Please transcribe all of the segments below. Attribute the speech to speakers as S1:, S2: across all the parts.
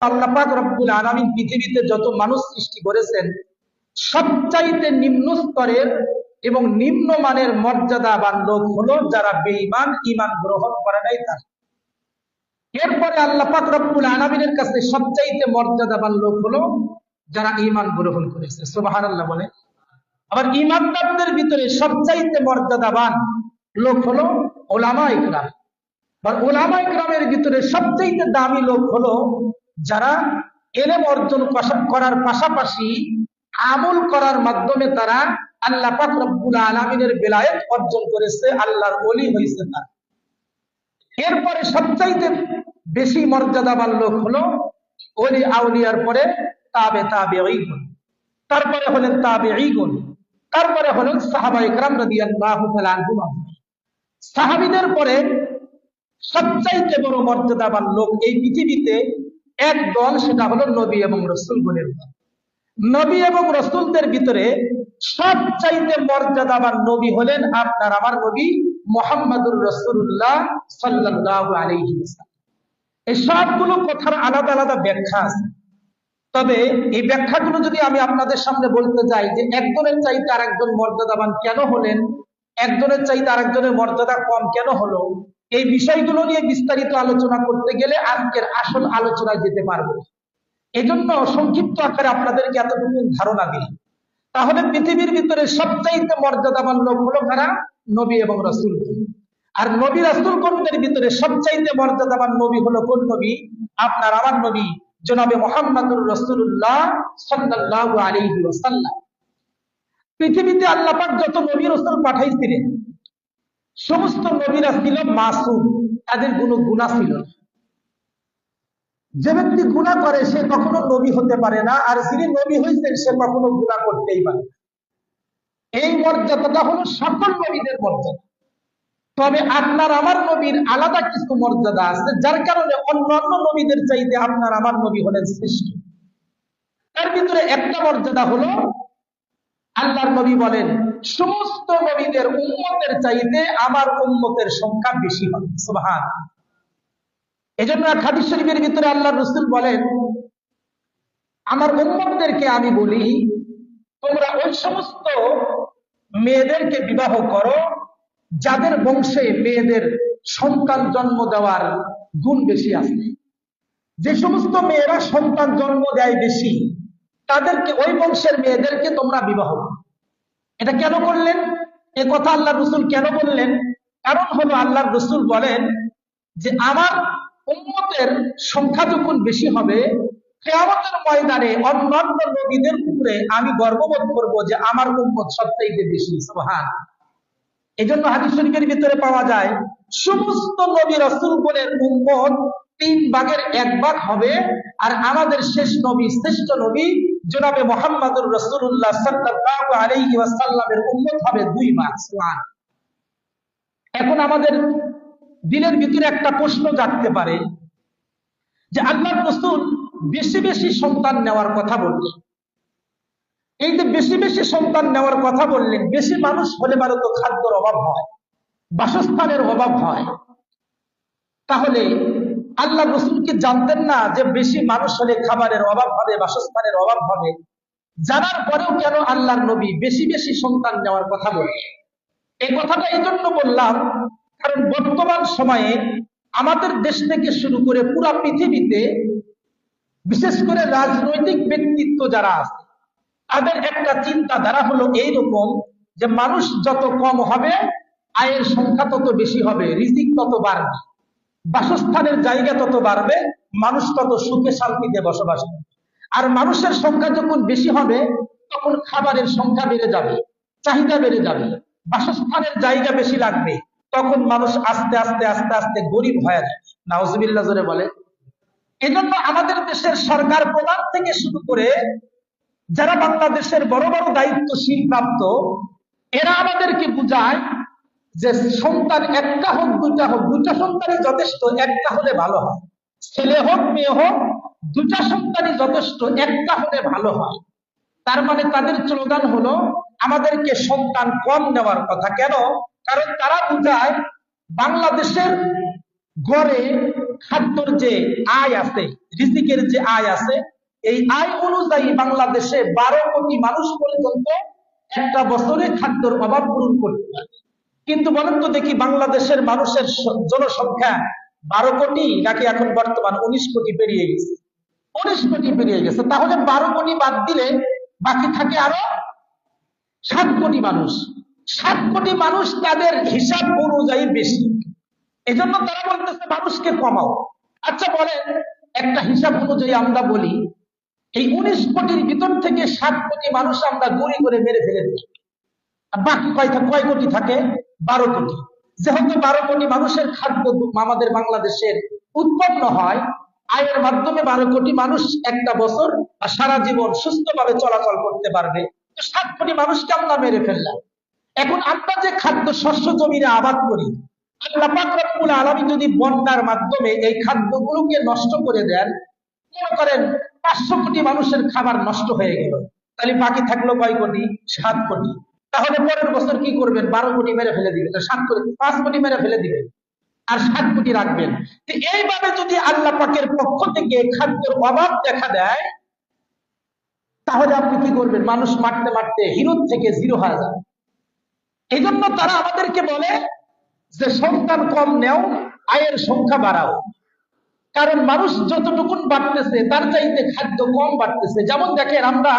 S1: আল্লাহ পাক রব্বুল আলামিন পৃথিবীতে যত মানুষ সৃষ্টি করেছেন সবচাইতে নিম্ন স্তরের এবং নিম্নমানের মর্যাদাবান লোক হলো যারা বেঈমান, ঈমান গ্রহণ করে নাই তারা। এরপরে আল্লাহ পাক রব্বুল আলামিনের কাছে সবচাইতে মর্যাদাবান লোক হলো যারা ঈমান গ্রহণ করেছে। সুবহানাল্লাহ বলে। আবার ঈমানদারদের ভিতরে সবচাইতে মর্যাদাবান লোক হলো উলামায়ে কেরাম। আর উলামায়ে কেরামের ভিতরে সবচাইতে দামি লোক হলো যারা ইলম অর্জন করার পাশাপাশি আমল করার মাধ্যমে তারা আল্লাহ পাক রব্বুল আলামিনের বেলায়েত অর্জন করেছে, আল্লাহর ওলি হয়েছে তারা। এরপরে সবচাইতে বেশি মর্যাদাবান লোক হলো ওলি আউলিয়ার পরে তাবেঈন, তারপরে হলেন তাবেঈন, তারপরে হলেন সাহাবায়ে কেরাম রাদিয়াল্লাহু তাআলা আনহুম। সাহাবীদের পরে সবচাইতে বড় মর্যাদাবান লোক এই পৃথিবীতে এক দল, সেটা হলো নবী এবং রাসূলগণের দল। নবী এবং রাসূলদের ভিতরে সবচাইতে মর্যাদাবান নবী হলেন আপনার আমার নবী মুহাম্মদুর রাসূলুল্লাহ সাল্লাল্লাহু আলাইহি ওয়াসাল্লাম। এই সবগুলো কথার আলাদা আলাদা ব্যাখ্যা আছে, তবে এই ব্যাখ্যাগুলো যদি আমি আপনাদের সামনে বলতে যাই যে একজনের চাইতে আরেকজন মর্যাদাবান কেন হলেন, একজনের চাইতে আরেকজনের মর্যাদা কম কেন হলো, এই বিষয়গুলো নিয়ে বিস্তারিত আলোচনা করতে গেলে আজকের আসল আলোচনায় যেতে পারবো। এজন্য সংক্ষিপ্ত আকারে আপনাদেরকে এতটুকু ধারণা দিই। তাহলে পৃথিবীর ভিতরে সবচাইতে মর্যাদাবান লোক হলো কারা? নবী এবং রাসূল। আর নবী রাসূলগণদের ভিতরে সবচাইতে মর্যাদাবান নবী হলো কোন নবী? আপনার আমার নবী জনাবে মুহাম্মদুর রাসূলুল্লাহ সাল্লাল্লাহু আলাইহি ওয়াসাল্লাম। পৃথিবীতে আল্লাহ পাক যত নবী রাসূল পাঠাইছিলেন সমস্ত নবীরা ছিল মাসুম, তাদের কোনো গুনাহ ছিল না। যে ব্যক্তি গুনাহ করে সে কখনো নবী হতে পারে না, আর যিনি নবী হয়েছেন সে কখনো গুনাহ করতেই পারে না। এই মর্যাদাটা হলো সকল নবীদের মর্যাদা। তবে আপনার আমার নবীর আলাদা কিছু মর্যাদা আছে, যার কারণে অন্যান্য নবীদের চাইতে আপনার আমার নবী হলেন শ্রেষ্ঠ। তার ভিতরে একটা মর্যাদা হলো আল্লাহর নবী বলেন সমস্ত নবীদের উম্মতের চাইতে আমার উম্মতের সংখ্যা বেশি হবে। সুবহানাল্লাহ। এজন্য এক হাদিস শরীফের ভিতরে আল্লাহর রাসূল বলেন, আমার উম্মতদেরকে আমি বলি তোমরা ওই সমস্ত মেয়েদেরকে বিবাহ করো যাদের বংশে মেয়েদের সন্তান জন্ম দেওয়ার গুণ বেশি আছে। যে সমস্ত মেয়েরা সন্তান জন্ম দেয় বেশি, তাদেরকে, ওই বংশের মেয়েদেরকে তোমরা বিবাহ করো। এটা কেন করলেন? এ কথা আল্লাহর রাসূল কেন বললেন? কারণ হলো আল্লাহর রাসূল বলেন যে আমার উম্মতের সংখ্যা যখন বেশি হবে, কিয়ামতের ময়দানে অন্যান্য নবীদের উপরে আমি গর্ববোধ করব যে আমার উম্মত সবচাইতে বেশি। সুবহানাল্লাহ। এজন্য হাদিস শরীফের ভিতরে পাওয়া যায় সমস্ত নবী রাসূলগণের উম্মত 3 ভাগের 1 ভাগ হবে, আর আমাদের শেষ নবী, শ্রেষ্ঠ নবী জনাবে মুহাম্মদুর রাসূলুল্লাহ সাল্লাল্লাহু আলাইহি ওয়াসাল্লামের উম্মত হবে 2 ভাগ। সুবহানাল্লাহ। এখন আমাদের দিলের ভিতরে একটা প্রশ্ন জাগতে পারে যে আল্লাহর রাসূল বেশি বেশি সন্তান নেওয়ার কথা বললেন। এই যে বেশি বেশি সন্তান নেওয়ার কথা বললেন, বেশি মানুষ হলে পারে তো খাদ্যের অভাব হয়, বাসস্থানের অভাব হয়। তাহলে আল্লাহ রাসূল কি জানতেন না যে বেশি মানুষ হলে খাবারের অভাব হবে, বাসস্থানের অভাব হবে? জানার পরেও কেন আল্লাহর নবী বেশি বেশি সন্তান নেওয়ার কথা বললেন? এই কথাটা এই জন্য বললাম, কারণ বর্তমান সময়ে আমাদের দেশ থেকে শুরু করে পুরা পৃথিবীতে বিশেষ করে রাজনৈতিক ব্যক্তিত্ব যারা আছে তাদের একটা চিন্তাধারা হলো এইরকম যে মানুষ যত কম হবে আয়ের সংখ্যা তত বেশি হবে, রিজিক তত বাড়বে, বাসস্থানের জায়গা তত বাড়বে, মানুষ তত সুখে শান্তিতে বসবাস করবে। আর মানুষের সংখ্যা যখন বেশি হবে তখন খাবারের সংখ্যা বেড়ে যাবে, চাহিদা বেড়ে যাবে, বাসস্থানের জায়গা বেশি লাগবে, তখন মানুষ আস্তে আস্তে আস্তে আস্তে গরিব হয়ে যাবে। নাউজুবিল্লাহ জোরে বলে। এজন্য আমাদের দেশের সরকার প্রধান থেকে শুরু করে যারা বাংলাদেশের বড় বড় দায়িত্বশীল প্রাপ্ত, এরা আমাদেরকে বুঝায় যে সন্তান একটা হোক দুটা হোক, দুটা সন্তানই যথেষ্ট, একটা হলে ভালো হয়। ছেলে হোক মেয়ে হোক, দুটা সন্তানই যথেষ্ট, একটা হলে ভালো হয়। তার মানে তাদের স্লোগান হলো আমাদেরকে সন্তান কম নেওয়ার কথা। কেন? কারণ তারা বুঝায় বাংলাদেশের গড়ে খাদ্যর যে আয় আছে, রিজিকের যে আয় আছে, এই আয় অনুযায়ী বাংলাদেশে 12 কোটি মানুষ পর্যন্ত একটা বছরে খাদ্যর অভাব পূরণ করতে পারে। কিন্তু বলেন তো দেখি, বাংলাদেশের মানুষের জনসংখ্যা 12 কোটি নাকি এখন বর্তমান 19 কোটি পেরিয়ে গেছে? 19 কোটি পেরিয়ে গেছে। তাহলে 12 কোটি বাদ দিলে বাকি থাকে আরো 7 কোটি মানুষ। 7 কোটি মানুষ তাদের হিসাব অনুযায়ী বেশি, এজন্য তারা বলতেছে মানুষকে কমাও। আচ্ছা বলেন, একটা হিসাব অনুযায়ী আমরা বলি এই 19 কোটির ভিতর থেকে 7 কোটি মানুষ আমরা গুলি করে মেরে ফেলে দিই, আর বাকি কয় কোটি থাকে? 12 কোটি। যেহেতু 12 কোটি মানুষের খাদ্য আমাদের বাংলাদেশের উৎপন্ন হয়, আয়ের মাধ্যমে 12 কোটি মানুষ একটা বছর আর সারা জীবন সুস্থভাবে চলাচল করতে পারবে। তো 7 কোটি মানুষকে আমরা মেরে ফেললাম। এখন আমরা যে খাদ্য শস্য জমিনে আবাদ করি, আল্লাহ পাক রব্বুল আলামিন যদি বন্যার মাধ্যমে এই খাদ্যগুলোকে নষ্ট করে দেন, মনে করেন 500 কোটি মানুষের খাবার নষ্ট হয়ে গেল, তাহলে বাকি থাকলো কয় কোটি? 7 কোটি। তাহলে পরের বছর কি করবেন? 12 কোটি মেরে ফেলে দিবেন, 7 কোটি 5 কোটি মেরে ফেলে দিবেন, আর 7 কোটি রাখবেন। তো এইভাবে যদি আল্লাহ পাকের পক্ষ থেকে খাদ্যের অভাব দেখা দেয়, তাহলে আপনি কি করবেন? মানুষ মারতে মারতে হিরো থেকে জিরো হয়ে যাবে। এই জন্য তারা আমাদেরকে বলে যে সন্তান কম নেও, আয়ের সংখ্যা বাড়াও। কারণ মানুষ যতটুকুন বাড়তেছে তার চাইতে খাদ্য কম বাড়তেছে। যেমন দেখেন, আমরা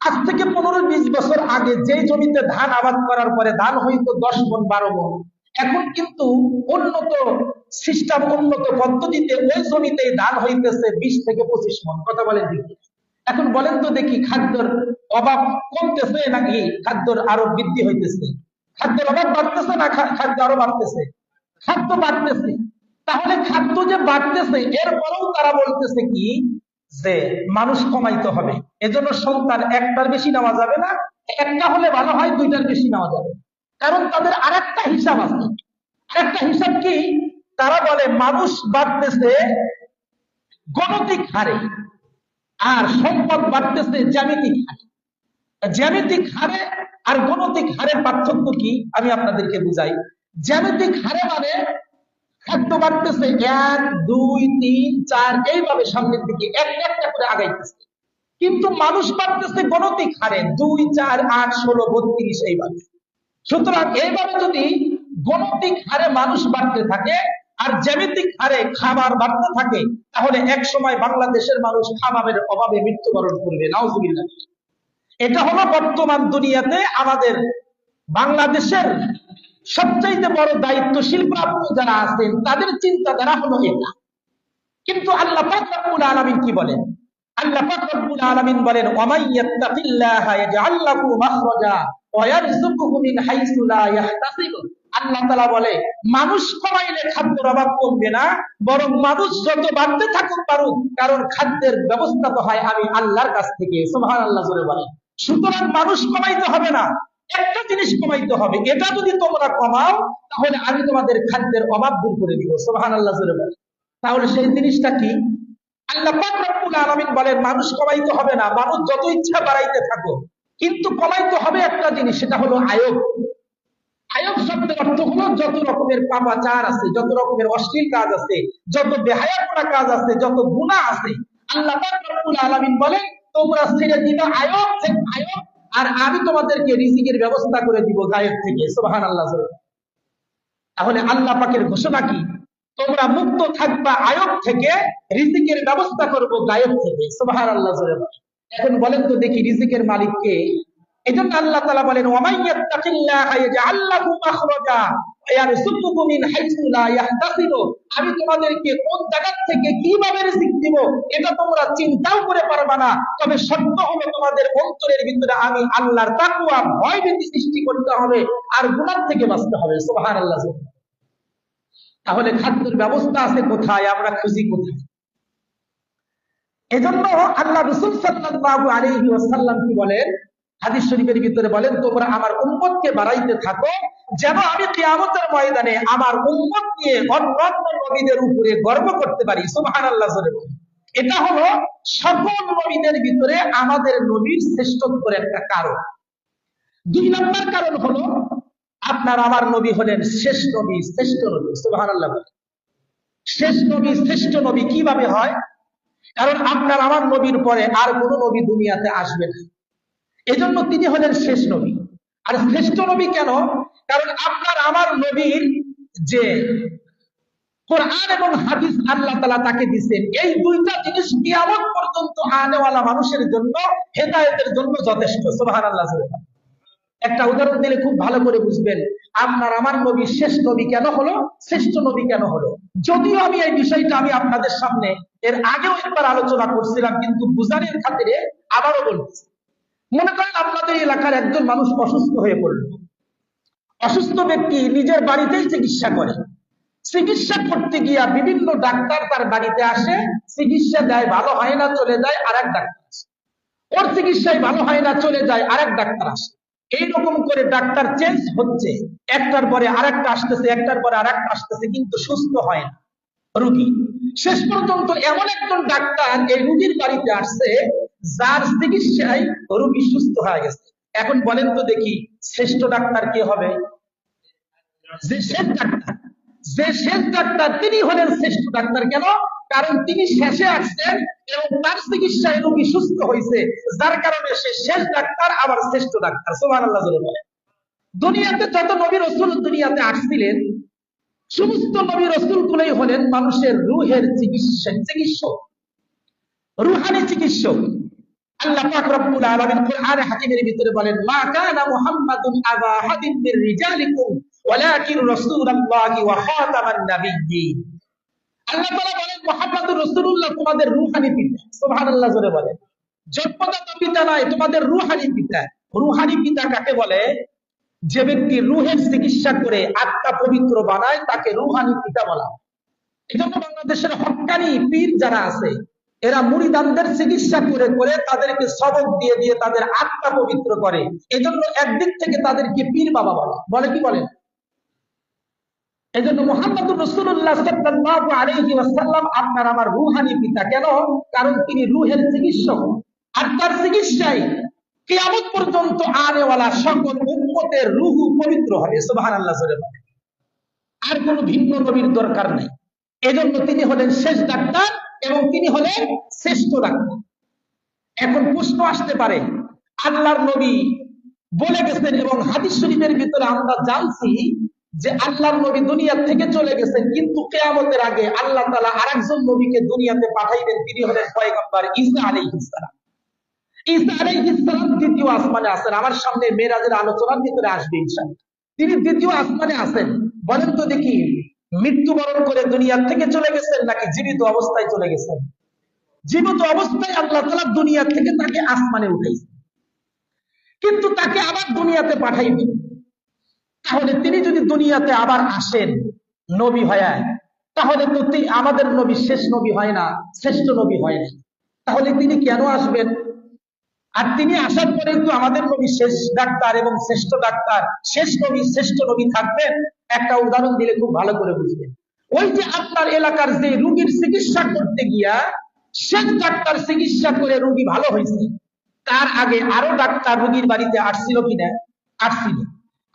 S1: আজ থেকে 15-20 বছর আগে যে জমিতে ধান আবাদ করার পরে ধান হইতো 10 মণ 12 মণ, এখন কিন্তু উন্নত সিস্টেম, উন্নত পদ্ধতিতে ওই জমিতে ধান হইতেছে 20 থেকে 25 মণ। কথা বলেন দেখি। এখন বলেন তো দেখি, খাদ্যের অভাব কমতেছে নাকি খাদ্যের আরো বৃদ্ধি হইতেছে? খাদ্যের অভাব বাড়তেছে না খাদ্য আরো বাড়তেছে? খাদ্য বাড়তেছে। তাহলে খাদ্য যে বাড়তেছে, এরপরেও তারা বলতেছে কি যে মানুষ কমাইতে হবে, এজন্য সন্তান একটার বেশি নেওয়া যাবে না, একটা হলে ভালো হয়, 2টার বেশি নেওয়া যাবে। কারণ তাদের আরেকটা হিসাব আছে। আরেকটা হিসাব কি? তারা বলে মানুষ বাড়তেছে গণতিক হারে আর সম্পদ বাড়তেছে জ্যামিতিক হারে। জ্যামিতিক হারে আর গণতিক হারের পার্থক্য কি আমি আপনাদেরকে বুঝাই। জ্যামিতিক হারে মানে খাদ্য বাড়তেছে 1, 2, 3, 4 এইভাবে সামনের দিকে একটা একটা করে আগাইতেছে। কিন্তু মানুষ বাড়তেছে গণতিক হারে 2, 4, 8, 16, 32 এইভাবে। সুতরাং এইভাবে যদি গণতিক হারে মানুষ বাড়তে থাকে আর জ্যামিতিক হারে খাবার বাড়তে থাকে, তাহলে এক সময় বাংলাদেশের মানুষ খাবারের অভাবে মৃত্যুবরণ করবে। নাউজুবিল্লাহ। এটা হলো বর্তমান দুনিয়াতে আমাদের বাংলাদেশের সবচাইতে বড় দায়িত্বশীল প্রাপ্ত যারা আছেন তাদের চিন্তাধারা হলো এটা। কিন্তু আল্লাহ পাক রব্বুল আলামিন কি বলেন? আল্লাহ পাক রব্বুল আলামিন বলেন, ওয়ামাই ইয়াত্তাকিল্লাহা ইয়াজআল লাহু মাখরাজা ওয়া ইয়ারযুকুহু মিন হাইসু লা ইয়াহতাসিব। আল্লাহ তাআলা বলে, মানুষ কমাইলে খাদ্যের অভাব কমবে না, বরং মানুষ যত বাড়তে থাকুক পারুক, কারণ খাদ্যের ব্যবস্থা তো হয় আমি আল্লাহর কাছ থেকে। সুবহানাল্লাহ জোরে বলেন। সুতরাং মানুষ কমাইতে হবে না, একটা জিনিস কমাইতে হবে, এটা যদি তোমরা কমাও তাহলে আমি তোমাদের খাদ্যের অভাব দূর করে দিব। সুবহানাল্লাহ জোরে বলেন। তাহলে সেই জিনিসটা কি? আল্লাহ পাক রব্বুল আলামিন বলেন, মানুষ কমাইতে হবে না, মানুষ যত ইচ্ছা বাড়াইতে থাকো, কিন্তু কমাইতে হবে একটা জিনিস, সেটা হলো আয়ব। আয়ব শব্দের অর্থ হলো যত রকমের পাপাচার আছে, যত রকমের অশ্লীল কাজ আছে, যত বেহায়াপনা কাজ আছে, যত গুনাহ আছে, আল্লাহ পাক রব্বুল আলামিন বলেন তোমরা ছেড়ে দিবে আয়ব, আর আমি তোমাদেরকে রিজিকের ব্যবস্থা করে দিব গায়েব থেকে। সুবহানাল্লাহ। তাহলে আল্লাহ পাকের ঘোষণা কি? তোমরা মুক্ত থাকবা আয়ব থেকে, রিজিকের ব্যবস্থা করব গায়েব থেকে। সুবহানাল্লাহ। এখন বলেন তো দেখি, রিজিকের মালিক কে? এজন্য আল্লাহ তাআলা বলেন, ওয়ামাই ইয়াত্তাকিল্লাহা ইয়াজআল লাহু মাখরাজা ওয়া ইয়ারযুকুহু মিন হাইসু লা ইয়াহতাসিব। আমি তোমাদেরকে কোন জায়গা থেকে কিভাবে রিজিক দিব এটা তোমরা চিন্তাও করে পারবা না। তবে সত্য হলো তোমাদের অন্তরের ভিতরে আমি আল্লাহর তাকওয়া, ভয়ভীতি সৃষ্টি করতে হবে আর গুনাহ থেকে বাঁচতে হবে। সুবহানাল্লাহ। তাহলে খাদ্যের ব্যবস্থা আছে কোথায়, আমরা খুঁজি কোথায়? এজন্য আল্লাহ রাসূল সাল্লাল্লাহু আলাইহি ওয়াসাল্লাম কি বলেন হাদিস শরীফের ভিতরে? বলেন, তোমরা আমার উম্মতকে বাড়াইতে থাকো যেন আমি কিয়ামতের ময়দানে আমার উম্মত নিয়ে অন্যান্য নবীদের উপরে গর্ব করতে পারি। সুবহানাল্লাহ। এটা হলো সকল নবীদের ভিতরে আমাদের নবীর শ্রেষ্ঠত্বের একটা কারণ। 2 নম্বর কারণ হলো আপনার আমার নবী হলেন শেষ নবী, শ্রেষ্ঠ নবী। সুবহানাল্লাহ। শেষ নবী শ্রেষ্ঠ নবী কিভাবে হয়? কারণ আপনার আমার নবীর পরে আর কোন নবী দুনিয়াতে আসবে না, এজন্য তিনি হলেন শেষ নবী। আর শ্রেষ্ঠ নবী কেন? কারণ আপনার আমার নবীর যে কোরআন এবং হাদিস আল্লাহ তাআলা তাকে দিয়েছেন, এই দুইটা জিনিস কিয়ামত পর্যন্ত আনেওয়ালা মানুষের জন্য হেদায়েতের জন্য যথেষ্ট। সুবহানাল্লাহ। একটা উদাহরণ দিলে খুব ভালো করে বুঝবেন আপনার আমার নবী শেষ নবী কেন হলো, শ্রেষ্ঠ নবী কেন হলো। যদিও আমি এই বিষয়টা আমি আপনাদের সামনে এর আগেও একবার আলোচনা করছিলাম, কিন্তু বুঝানোর খাতিরে আবারও বলছি। মনে করেন আপনাদের এলাকার একজন মানুষ অসুস্থ হয়ে পড়ল। অসুস্থ ব্যক্তি নিজের বাড়িতেই চিকিৎসা করে। চিকিৎসা করতে গিয়া বিভিন্ন ডাক্তার তার বাড়িতে আসে, চিকিৎসা দেয়, ভালো হয় না, চলে যায় আরেক ডাক্তার আসে। ওর চিকিৎসায় ভালো হয় না, চলে যায় আরেক ডাক্তার আসে। এইরকম করে ডাক্তার চেঞ্জ হচ্ছে, একটার পরে আরেকটা আসতেছে, একটার পরে আরেকটা আসতেছে, কিন্তু সুস্থ হয় না রোগী। শেষ পর্যন্ত এমন একজন ডাক্তার এই রোগীর বাড়িতে আসছে যার চিকিৎসায় রোগী সুস্থ হয়ে গেছে। এখন বলেন তো দেখি শ্রেষ্ঠ ডাক্তার কে হবে? যে শেষ ডাক্তার, যে শেষ ডাক্তার তিনি হলেন শ্রেষ্ঠ ডাক্তার। কেন? কারণ তিনি শেষে আসছেন এবং তার চিকিৎসায় রোগী সুস্থ হয়েছে, যার কারণে সে শেষ ডাক্তার, আবার শ্রেষ্ঠ ডাক্তার। সুবহানাল্লাহ জোরে বলেন। দুনিয়াতে যত নবী রাসূল দুনিয়াতে আসছিলেন, সমস্ত নবী রাসূল গুলোই হলেন মানুষের রূহের চিকিৎসক, রূহানি চিকিৎসক। আল্লাহ পাক রব্বুল আলামিন কোরআনে হাকিমের ভিতরে বলেন, মা কানা মুহাম্মাদুন আবা হাদিন মির রিজালিকুম ওয়ালাকিন রাসূলুল্লাহি ওয়া খাতামান নাবিয়্যিন। আল্লাহ তাআলা বলেন মুহাম্মদুর রাসূলুল্লাহ তোমাদের রূহানি পিতা। সুবহানাল্লাহ জোরে বলেন। জন্মদাতা পিতা নয়, তোমাদের রূহানি পিতা। রূহানি পিতা কাকে বলে? যে ব্যক্তি রূহের চিকিৎসা করে আত্মা পবিত্র বানায় তাকে রূহানি পিতা বলা হয়। এজন্য বাংলাদেশের হক্কানি পীর যারা আছে, এরা মুরিদানদের চিকিৎসা করে করে তাদেরকে সবক দিয়ে দিয়ে তাদের আত্মা পবিত্র করে। এজন্য একদিক থেকে তাদেরকে পীর বাবা বলে কি বলেন? এজন্য মুহাম্মদুর রাসূলুল্লাহ সাল্লাল্লাহু আলাইহি ওয়াসাল্লাম আপনার আমার রূহানি পিতা। কেন? কারণ তিনি রূহের চিকিৎসক, আর তার চিকিৎসায় কিয়ামত পর্যন্ত আনেওয়ালা সকল উম্মতের রূহ পবিত্র হবে। সুবহানাল্লাহ জোরে বলেন। আর কোন ভিন্ন নবীর দরকার নেই। এজন্য তিনি হলেন শেষ ডাক্তার এবং তিনি হলেন শ্রেষ্ঠ ডাক্তার। এখন প্রশ্ন আসতে পারে, আল্লাহর নবী বলে গেছেন এবং হাদিস শরীফের ভিতরে আমরা জানছি যে আল্লাহর নবী দুনিয়া থেকে চলে গেছেন, কিন্তু কিয়ামতের আগে আল্লাহ তাআলা আরেকজন নবীকে দুনিয়াতে পাঠাইবেন, তিনি হলেন পয়গম্বর ঈসা আলাইহিস সালাম। ঈসা আলাইহিস সালাম দ্বিতীয় আসমানে আছেন। আমার সামনে মেরাজের আলোচনার ভিতরে আসবে ইনশাআল্লাহ। তিনি দ্বিতীয় আসমানে আছেন। বলেন তো দেখি মৃত্যুবরণ করে দুনিয়া থেকে চলে গেছেন নাকি জীবিত অবস্থায় চলে গেছেন? জীবিত অবস্থায় আল্লাহ তাআলা দুনিয়া থেকে তাকে আসমানে উঠাইছেন, কিন্তু তাকে আবার দুনিয়াতে পাঠাইবেন। তাহলে তিনি যদি দুনিয়াতে আবার আসেন নবী হয়ে, তাহলে তো আমাদের নবী শেষ নবী হয় না, শ্রেষ্ঠ নবী হয় না। তাহলে তিনি কেন আসবেন? আর তিনি আসার পরে তো আমাদের নবী শেষ ডাক্তার এবং শ্রেষ্ঠ ডাক্তার, শেষ নবী শ্রেষ্ঠ নবী থাকবেন। একটা উদাহরণ দিলে খুব ভালো করে বুঝবেন। ওই যে আপনার এলাকার যে রোগীর চিকিৎসা করতে গিয়া শেষ ডাক্তার চিকিৎসা করে রোগী ভালো হয়েছে, তার আগে আরো ডাক্তার রোগীর বাড়িতে আসছিল কিনা? আসছিল।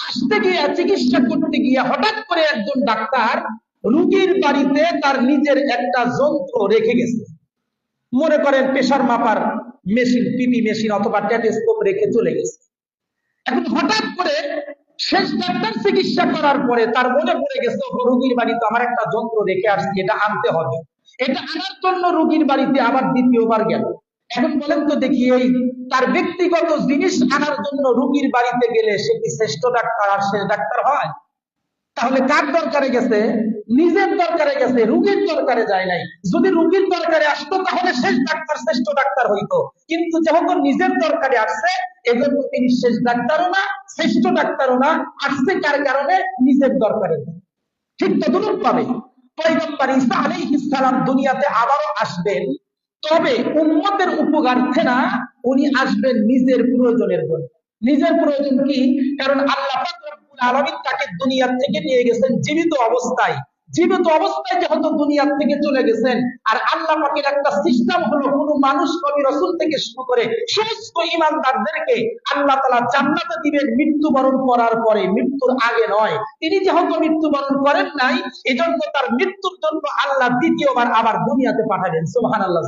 S1: আসতে গিয়ে চিকিৎসা করতে গিয়ে হঠাৎ করে একজন ডাক্তার রোগীর বাড়িতে তার নিজের একটা যন্ত্র রেখে গেছে। মনে করেন প্রেসার মাপার মেশিন, পিপি মেশিন অথবা টেলিস্কোপ রেখে চলে গেছে। এখন হঠাৎ করে শেষ ডাক্তার চিকিৎসা করার পরে তার মনে পড়ে গেছে রোগীর বাড়িতে আমার একটা যন্ত্র রেখে আসছি, এটা আনতে হবে। এটা আনার জন্য রোগীর বাড়িতে আবার দ্বিতীয়বার গেল। এখন বলেন তো দেখি এই তার ব্যক্তিগত জিনিস আনার জন্য রোগীর বাড়িতে গেলে সে কি শ্রেষ্ঠ ডাক্তার আর শেষ ডাক্তার হয়? তাহলে কার দরকারে গেছে? নিজের দরকারে গেছে, রোগীর দরকারে যায় নাই। যদি রোগীর দরকারে আসতো তাহলে শেষ ডাক্তার শ্রেষ্ঠ ডাক্তার হইতো, কিন্তু যেহেতু নিজের দরকারে আসছে এজন্য তিনি শেষ ডাক্তারও না, শ্রেষ্ঠ ডাক্তারও না। আসছে কার কারণে? নিজের দরকারে। ঠিক তদনুরূপ ভাবে পয়গম্বর ঈসা আলাইহিস সালাম দুনিয়াতে আবারও আসবেন, তবে উম্মতের উপকারার্থে না, উনি আসবেন নিজের প্রয়োজনের জন্য। নিজের প্রয়োজন কি? কারণ আল্লাহ পাক রব্বুল আলামিন তাকে দুনিয়া থেকে নিয়ে গেছেন জীবিত অবস্থায়, জীবিত অবস্থায় যেহেতু দুনিয়ার থেকে চলে গেছেন, আর আল্লাহ পাকের একটা সিস্টেম হলো কোন মানুষ নবী রাসূল থেকে শুরু করে সমস্ত ঈমানদারদেরকে আল্লাহ তাআলা জান্নাতে দিবেন মৃত্যুবরণ করার পরে, মৃত্যুর আগে নয়। তিনি যেহেতু মৃত্যুবরণ করেন নাই, এজন্য তার মৃত্যুর জন্য আল্লাহ দ্বিতীয়বার আবার দুনিয়াতে পাঠাবেন। সুবহানাল্লাহ।